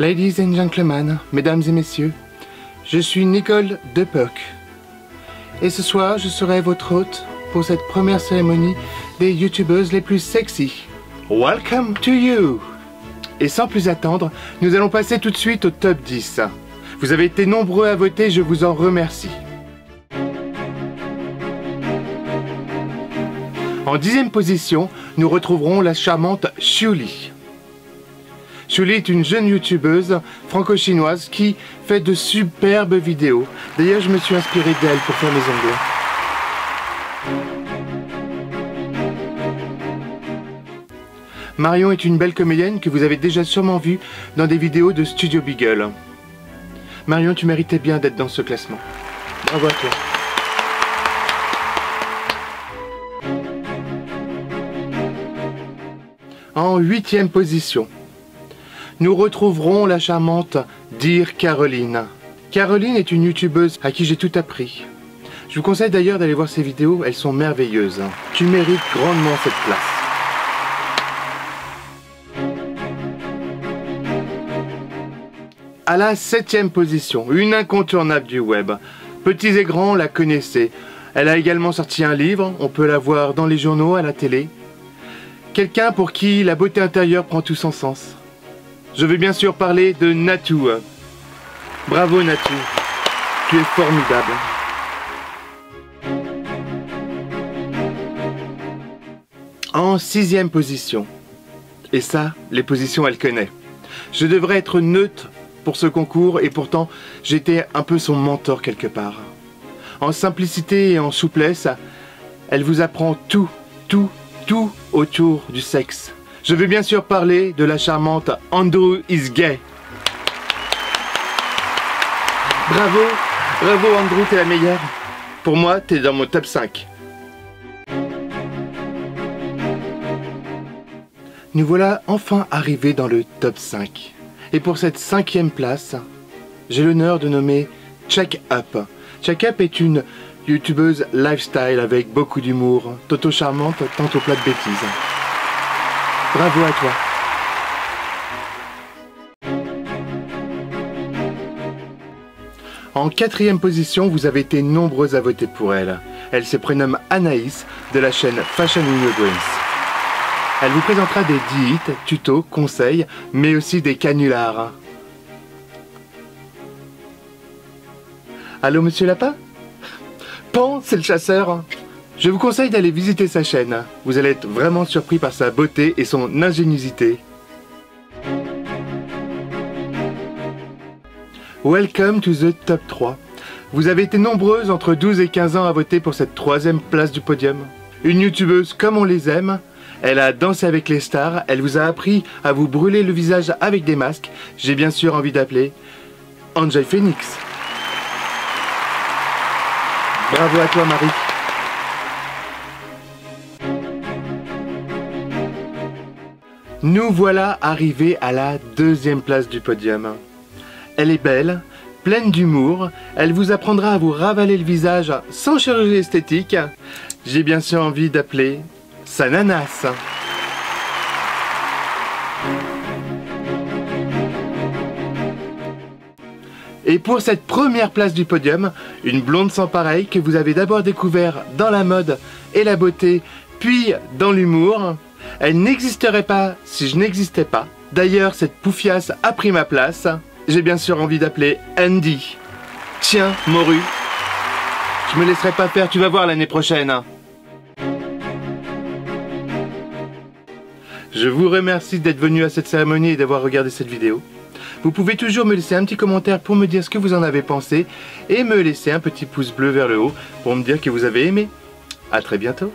Ladies and gentlemen, mesdames et messieurs, je suis Nicole Depoc. Et ce soir, je serai votre hôte pour cette première cérémonie des youtubeuses les plus sexy. Welcome to you! Et sans plus attendre, nous allons passer tout de suite au top 10. Vous avez été nombreux à voter, je vous en remercie. En 10e position, nous retrouverons la charmante Shuli. Shuli est une jeune youtubeuse franco-chinoise qui fait de superbes vidéos. D'ailleurs, je me suis inspiré d'elle pour faire mes ongles. Marion est une belle comédienne que vous avez déjà sûrement vue dans des vidéos de Studio Beagle. Marion, tu méritais bien d'être dans ce classement. Bravo à toi. En 8e position, nous retrouverons la charmante Dear Caroline. Caroline est une youtubeuse à qui j'ai tout appris. Je vous conseille d'ailleurs d'aller voir ses vidéos, elles sont merveilleuses. Tu mérites grandement cette place. À la 7e position, une incontournable du web. Petits et grands la connaissaient. Elle a également sorti un livre, on peut la voir dans les journaux, à la télé. Quelqu'un pour qui la beauté intérieure prend tout son sens. Je veux bien sûr parler de Natou. Bravo Natou, tu es formidable. En 6e position, et ça, les positions elle connaît. Je devrais être neutre pour ce concours et pourtant j'étais un peu son mentor quelque part. En simplicité et en souplesse, elle vous apprend tout autour du sexe. Je veux bien sûr parler de la charmante Andrew is Gay. Bravo Andrew, t'es la meilleure. Pour moi, t'es dans mon top 5. Nous voilà enfin arrivés dans le top 5. Et pour cette 5e place, j'ai l'honneur de nommer Check Up. Check Up est une youtubeuse lifestyle avec beaucoup d'humour, tantôt charmante, tantôt plein de bêtises. Bravo à toi. En 4e position, vous avez été nombreux à voter pour elle. Elle se prénomme Anaïs de la chaîne Fashion in Your Dreams. Elle vous présentera des diètes, tutos, conseils, mais aussi des canulars. Allô monsieur Lapin? Pan, c'est le chasseur. Je vous conseille d'aller visiter sa chaîne. Vous allez être vraiment surpris par sa beauté et son ingéniosité. Welcome to the top 3. Vous avez été nombreuses entre 12 et 15 ans à voter pour cette 3e place du podium. Une youtubeuse comme on les aime. Elle a dansé avec les stars. Elle vous a appris à vous brûler le visage avec des masques. J'ai bien sûr envie d'appeler Enjoy Phoenix. Bravo à toi Marie. Nous voilà arrivés à la 2e place du podium. Elle est belle, pleine d'humour, elle vous apprendra à vous ravaler le visage sans chirurgie esthétique. J'ai bien sûr envie d'appeler Sananas. Et pour cette première place du podium, une blonde sans pareil que vous avez d'abord découvert dans la mode et la beauté, puis dans l'humour. Elle n'existerait pas si je n'existais pas. D'ailleurs, cette poufiasse a pris ma place. J'ai bien sûr envie d'appeler Andy. Tiens, morue, je me laisserai pas faire, tu vas voir l'année prochaine. Je vous remercie d'être venu à cette cérémonie et d'avoir regardé cette vidéo. Vous pouvez toujours me laisser un petit commentaire pour me dire ce que vous en avez pensé et me laisser un petit pouce bleu vers le haut pour me dire que vous avez aimé. À très bientôt.